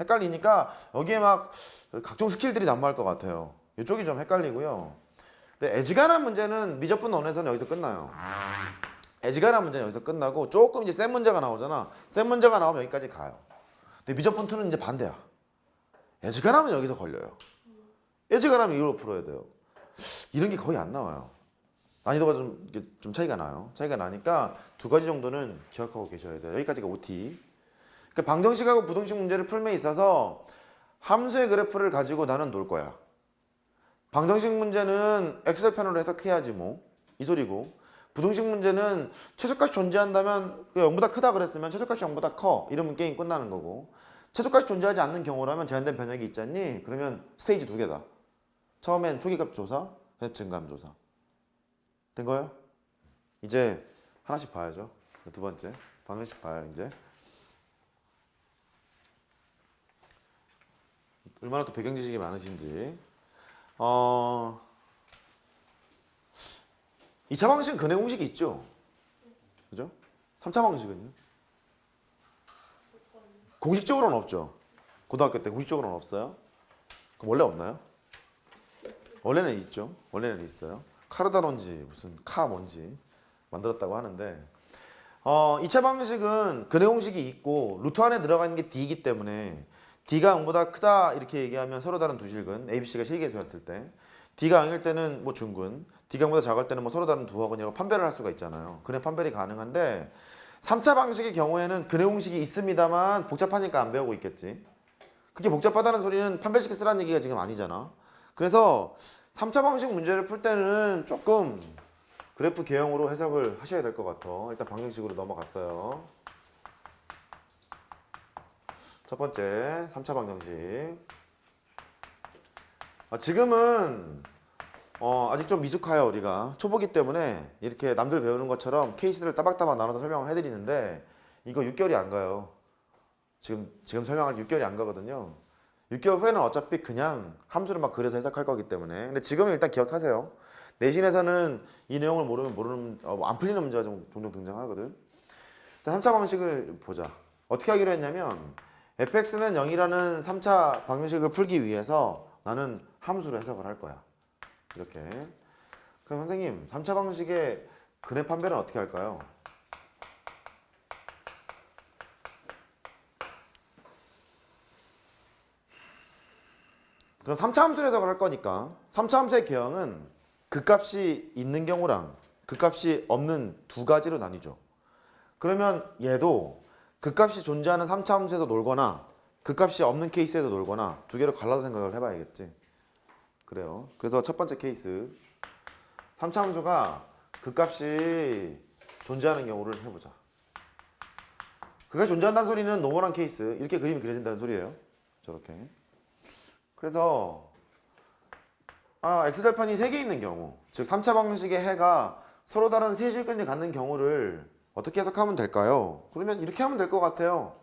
헷갈리니까 여기에 막 각종 스킬들이 난무할 것 같아요. 이쪽이 좀 헷갈리고요. 근데 애지간한 문제는 미적분 논에서는 여기서 끝나요. 애지간한 문제는 여기서 끝나고 조금 이제 센 문제가 나오잖아. 센 문제가 나오면 여기까지 가요. 근데 미적분 2는 이제 반대야. 애지간하면 여기서 걸려요. 애지간하면 이걸로 풀어야 돼요. 이런 게 거의 안 나와요. 난이도가 좀 차이가 나요. 차이가 나니까 두 가지 정도는 기억하고 계셔야 돼요. 여기까지가 OT. 그러니까 방정식하고 부등식 문제를 풀면 있어서 함수의 그래프를 가지고 나는 놀 거야. 방정식 문제는 엑셀편으로 해석해야지 뭐. 이 소리고. 부등식 문제는 최소값이 존재한다면 0보다 크다 그랬으면 최소값이 0보다 커. 이러면 게임 끝나는 거고. 최소값이 존재하지 않는 경우라면 제한된 변형이 있잖니? 그러면 스테이지 2개다. 처음엔 초기값 조사, 증가함 조사. 된 거예요? 이제 하나씩 봐야죠. 두 번째. 방정식 봐요, 이제. 얼마나 또 배경 지식이 많으신지. 2차 방식은 근해 공식이 있죠? 그죠? 3차 방식은요? 공식적으로는 없죠. 고등학교 때 공식적으로는 없어요. 그럼 원래 없나요? 원래는 있죠. 원래는 있어요. 카르다론지 무슨 카 뭔지 만들었다고 하는데 2차 방식은 근해 공식이 있고 루트 안에 들어가 있는 게 D이기 때문에 D가 0보다 크다 이렇게 얘기하면 서로 다른 두 실근 ABC가 실계수였을 때 D가 0일 때는 뭐 중근 D가 0보다 작을 때는 뭐 서로 다른 두 학원이라고 판별을 할 수가 있잖아요. 근해 판별이 가능한데 3차 방식의 경우에는 근해 공식이 있습니다만 복잡하니까 안 배우고 있겠지. 그게 복잡하다는 소리는 판별식 쓰라는 얘기가 지금 아니잖아. 그래서 3차 방식 문제를 풀 때는 조금 그래프 개형으로 해석을 하셔야 될 것 같아. 일단 방정식으로 넘어갔어요. 첫 번째 3차 방정식. 지금은 아직 좀 미숙해요. 우리가 초보기 때문에 이렇게 남들 배우는 것처럼 케이스를 따박따박 나눠서 설명을 해드리는데 이거 6개월이 안 가요. 지금 설명할 6개월이 안 가거든요. 6개월 후에는 어차피 그냥 함수를 막 그려서 해석할 거기 때문에. 근데 지금은 일단 기억하세요. 내신에서는 이 내용을 모르면 안 풀리는 문제가 종종 등장하거든. 일단 3차 방식을 보자. 어떻게 하기로 했냐면 fx는 0이라는 3차 방정식을 풀기 위해서 나는 함수로 해석을 할 거야. 이렇게. 그럼 선생님 3차 방식의 근해 판별은 어떻게 할까요? 그럼 3차 함수로 해석을 할 거니까 3차 함수의 개형은 극값이 있는 경우랑 극값이 없는 두 가지로 나뉘죠. 그러면 얘도 극값이 존재하는 3차 함수에서 놀거나 극값이 없는 케이스에서 놀거나 두 개로 갈라서 생각을 해봐야겠지. 그래요. 그래서 첫 번째 케이스 3차 함수가 극값이 존재하는 경우를 해보자. 극값이 존재한다는 소리는 노멀한 케이스 이렇게 그림이 그려진다는 소리예요. 저렇게. 그래서 X절편이 3개 있는 경우 즉 3차 방식의 해가 서로 다른 세 실근을 갖는 경우를 어떻게 해석하면 될까요? 그러면 이렇게 하면 될 것 같아요.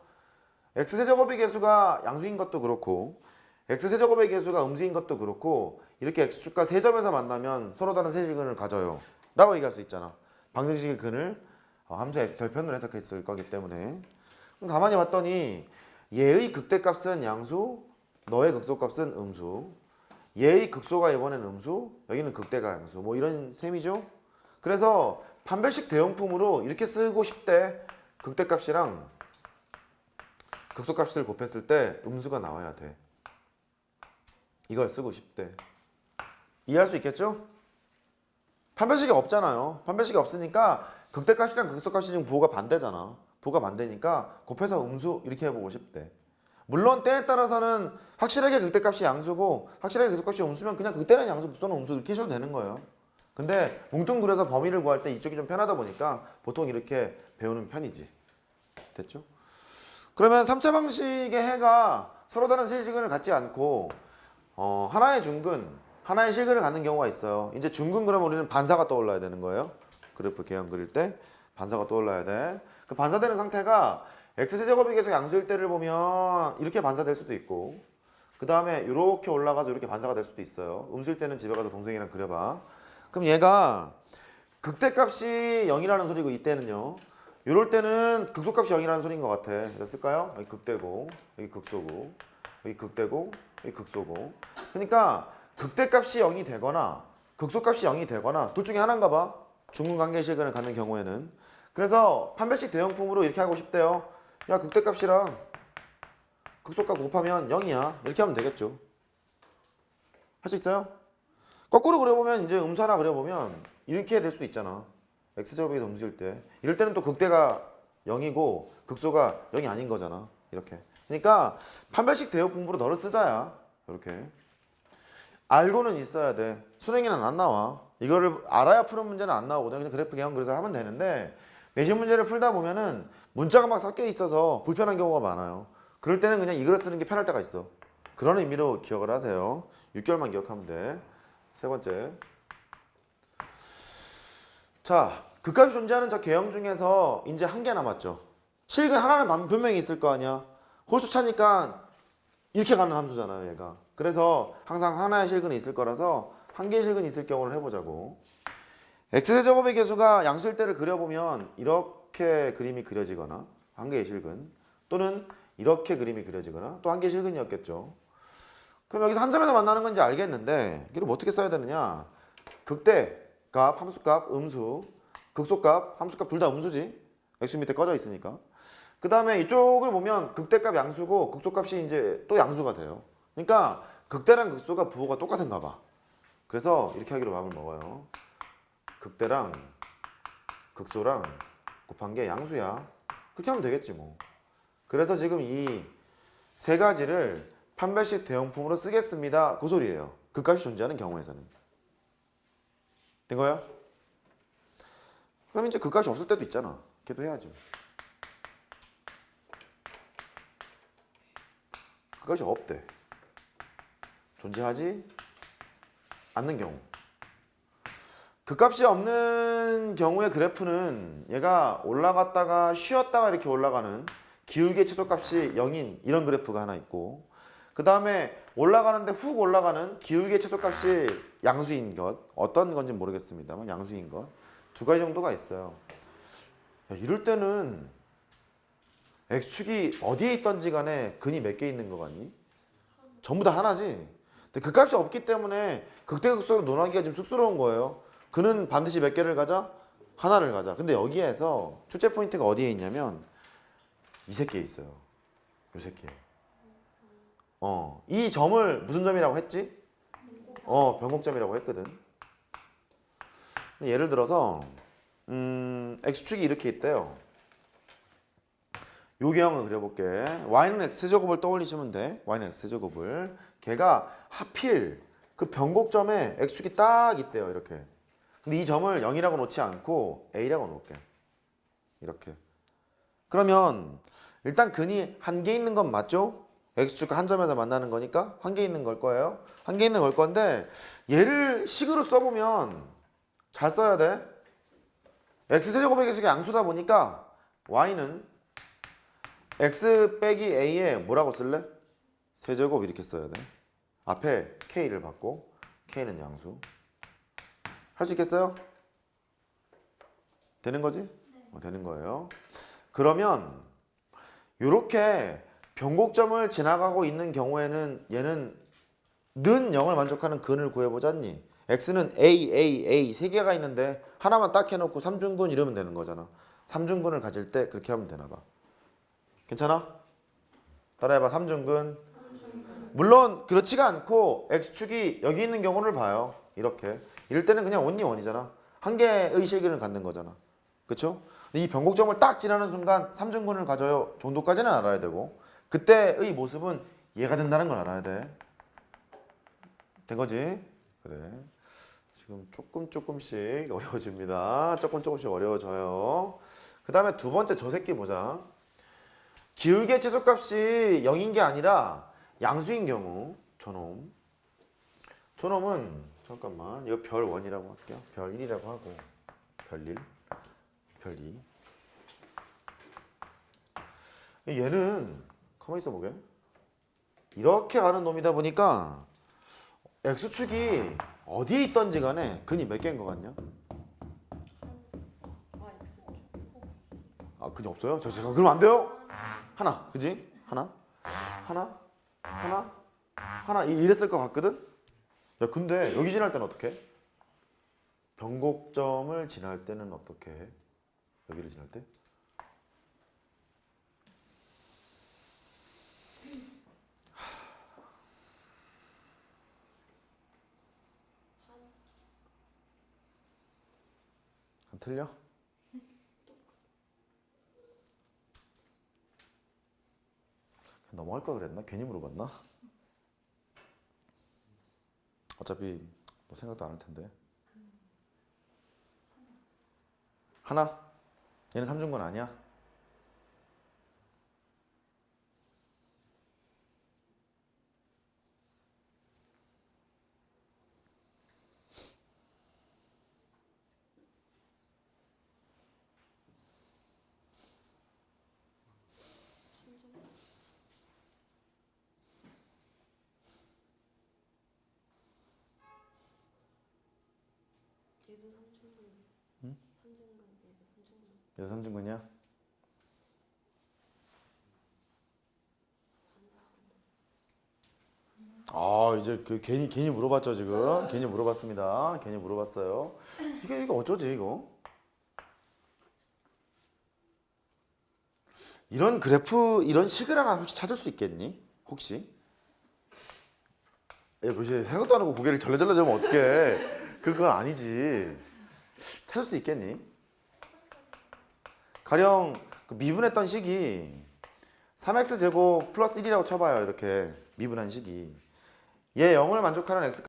X세제곱의 개수가 양수인 것도 그렇고 X세제곱의 개수가 음수인 것도 그렇고 이렇게 X축과 세 점에서 만나면 서로 다른 세 실근을 가져요 라고 얘기할 수 있잖아. 방정식의 근을 함수 X절편으로 해석했을 거기 때문에. 그럼 가만히 봤더니 얘의 극대값은 양수 너의 극소값은 음수 얘의 극소가 이번엔 음수 여기는 극대가 양수 뭐 이런 셈이죠. 그래서 판별식 대용품으로 이렇게 쓰고 싶대. 극대값이랑 극소값을 곱했을 때 음수가 나와야 돼. 이걸 쓰고 싶대. 이해할 수 있겠죠? 판별식이 없잖아요. 판별식이 없으니까 극대값이랑 극소값이 지금 부호가 반대잖아. 부호가 반대니까 곱해서 음수 이렇게 해보고 싶대. 물론 때에 따라서는 확실하게 극대값이 양수고 확실하게 극소값이 음수면 그냥 극대는 양수, 극소는 음수 이렇게 해줘도 되는 거예요. 근데 뭉뚱그려서 범위를 구할 때 이쪽이 좀 편하다 보니까 보통 이렇게 배우는 편이지. 됐죠? 그러면 3차 방식의 해가 서로 다른 세 실근을 갖지 않고 하나의 중근, 하나의 실근을 갖는 경우가 있어요. 이제 중근 그러면 우리는 반사가 떠올라야 되는 거예요. 그래프 개형 그릴 때 반사가 떠올라야 돼. 그 반사되는 상태가 X세제곱이 계속 양수일 때를 보면 이렇게 반사될 수도 있고 그 다음에 이렇게 올라가서 이렇게 반사가 될 수도 있어요. 음수일 때는 집에 가서 동생이랑 그려봐. 그럼 얘가 극대값이 0이라는 소리고 이때는요 이럴 때는 극소값이 0이라는 소리인 것 같아. 그래서 쓸까요? 여기 극대고, 여기 극소고, 여기 극대고, 여기 극소고. 그러니까 극대값이 0이 되거나 극소값이 0이 되거나 둘 중에 하나인가 봐. 중근관계식을 갖는 경우에는. 그래서 판별식 대형품으로 이렇게 하고 싶대요. 야, 극대값이랑 극소값 곱하면 0이야. 이렇게 하면 되겠죠. 할 수 있어요? 거꾸로 그려보면 이제 음수 하나 그려보면 이렇게 될 수도 있잖아. x제곱에서 음수일 때. 이럴 때는 또 극대가 0이고 극소가 0이 아닌 거잖아. 이렇게. 그러니까 판별식 대역분부로 너를 쓰자야. 이렇게. 알고는 있어야 돼. 수능에는 안 나와. 이거를 알아야 푸는 문제는 안 나오거든. 그냥 그래프 개형 그래서 하면 되는데 내신 문제를 풀다 보면은 문자가 막 섞여 있어서 불편한 경우가 많아요. 그럴 때는 그냥 이걸 쓰는 게 편할 때가 있어. 그런 의미로 기억을 하세요. 6개월만 기억하면 돼. 세 번째. 자, 극값이 존재하는 저 개형 중에서 이제 한 개 남았죠. 실근 하나는 분명히 있을 거 아니야. 홀수 차니까 이렇게 가는 함수잖아요, 얘가. 그래서 항상 하나의 실근이 있을 거라서 한 개의 실근이 있을 경우를 해보자고. x제곱의 개수가 양수일 때를 그려보면 이렇게 그림이 그려지거나 한 개의 실근 또는 이렇게 그림이 그려지거나 또 한 개의 실근이었겠죠. 그럼 여기서 한 점에서 만나는 건지 알겠는데 이걸 어떻게 써야 되느냐. 극대값, 함수값, 음수, 극소값, 함수값 둘 다 음수지. x 밑에 꺼져 있으니까. 그 다음에 이쪽을 보면 극대값 양수고 극소값이 이제 또 양수가 돼요. 그러니까 극대랑 극소가 부호가 똑같은가 봐. 그래서 이렇게 하기로 마음을 먹어요. 극대랑 극소랑 곱한 게 양수야. 그렇게 하면 되겠지 뭐. 그래서 지금 이 세 가지를 판별식 대형품으로 쓰겠습니다. 그 소리예요. 극값이 존재하는 경우에서는. 된 거야? 그럼 이제 극값이 없을 때도 있잖아. 걔도 해야지. 극값이 없대. 존재하지 않는 경우. 극값이 없는 경우의 그래프는 얘가 올라갔다가 쉬었다가 이렇게 올라가는 기울기의 최소값이 0인 이런 그래프가 하나 있고 그 다음에 올라가는데 훅 올라가는 기울기의 최소값이 양수인 것 어떤 건지 모르겠습니다만 양수인 것 두 가지 정도가 있어요. 야, 이럴 때는 x축이 어디에 있던지 간에 근이 몇 개 있는 것 같니? 전부 다 하나지. 근데 극값이 없기 때문에 극대극소로 논하기가 좀 쑥스러운 거예요. 근은 반드시 몇 개를 가자? 하나를 가자. 근데 여기에서 출제 포인트가 어디에 있냐면 이 새끼에 있어요. 요 새끼에. 이 점을 무슨 점이라고 했지? 변곡점이라고 했거든. 예를 들어서 x축이 이렇게 있대요. 요 개형을 그려볼게. y는 x제곱을 떠올리시면 돼. y는 x제곱을. 걔가 하필 그 변곡점에 x축이 딱 있대요. 이렇게. 근데 이 점을 0이라고 놓지 않고 a라고 놓을게. 이렇게. 그러면 일단 근이 한 개 있는 건 맞죠? x축과 한 점에서 만나는 거니까 한 개 있는 걸 거예요. 한 개 있는 걸 건데 얘를 식으로 써보면 잘 써야 돼. x세제곱의 개수가 양수다 보니까 y는 x 빼기 a에 뭐라고 쓸래? 세제곱 이렇게 써야 돼. 앞에 k를 받고 k는 양수. 할 수 있겠어요? 되는 거지? 되는 거예요. 그러면 이렇게 변곡점을 지나가고 있는 경우에는 얘는 는 0을 만족하는 근을 구해보자니 x는 a 세 개가 있는데 하나만 딱 해놓고 삼중근 이러면 되는 거잖아. 삼중근을 가질 때 그렇게 하면 되나 봐. 괜찮아? 따라해봐. 삼중근. 물론 그렇지가 않고 x축이 여기 있는 경우를 봐요. 이렇게. 이럴 때는 그냥 only 원이잖아. 한 개의 실근을 갖는 거잖아. 그쵸? 이 변곡점을 딱 지나는 순간 삼중근을 가져요 정도까지는 알아야 되고 그때의 모습은 얘가 된다는 걸 알아야 돼. 된 거지? 그래. 지금 조금씩 어려워집니다. 조금씩 어려워져요. 그 다음에 두 번째 저 새끼 보자. 기울기의 최소값이 0인 게 아니라 양수인 경우 저놈. 저놈은 잠깐만 이거 별 1이라고 할게요. 별 1이라고 하고 별 1, 별 2. 얘는 가만히 있어 보게. 이렇게 가는 놈이다 보니까 x축이 어디에 있던지 간에 근이 몇 개인 것 같냐? 아 그냥 없어요? 저 그러면 안 돼요? 하나, 그지? 하나 이랬을 것 같거든? 야 근데 여기 지날 때는 어떻게 해? 변곡점을 지날 때는 어떻게 해? 여기를 지날 때? 안 틀려? 넘어갈 걸 그랬나? 괜히 물어봤나? 어차피 뭐 생각도 안 할 텐데. 하나? 얘는 삼중근 아니야? 얘도 삼중근. 응? 삼중근, 얘도 삼중근. 얘도 삼중근이야? 아 이제 그 괜히 물어봤죠 지금. 괜히 물어봤습니다. 괜히 물어봤어요. 이거 어쩌지 이거? 이런 그래프 이런 식을 하나 혹시 찾을 수 있겠니? 혹시? 야, 뭐지 생각도 안 하고 고개를 절레절레 잡으면 어떡해? 그건 아니지. 찾을 수 있겠니? 가령 그 미분했던 식이 3x 제곱 플러스 1이라고 쳐봐요. 이렇게 미분한 식이 얘 0을 만족하는 x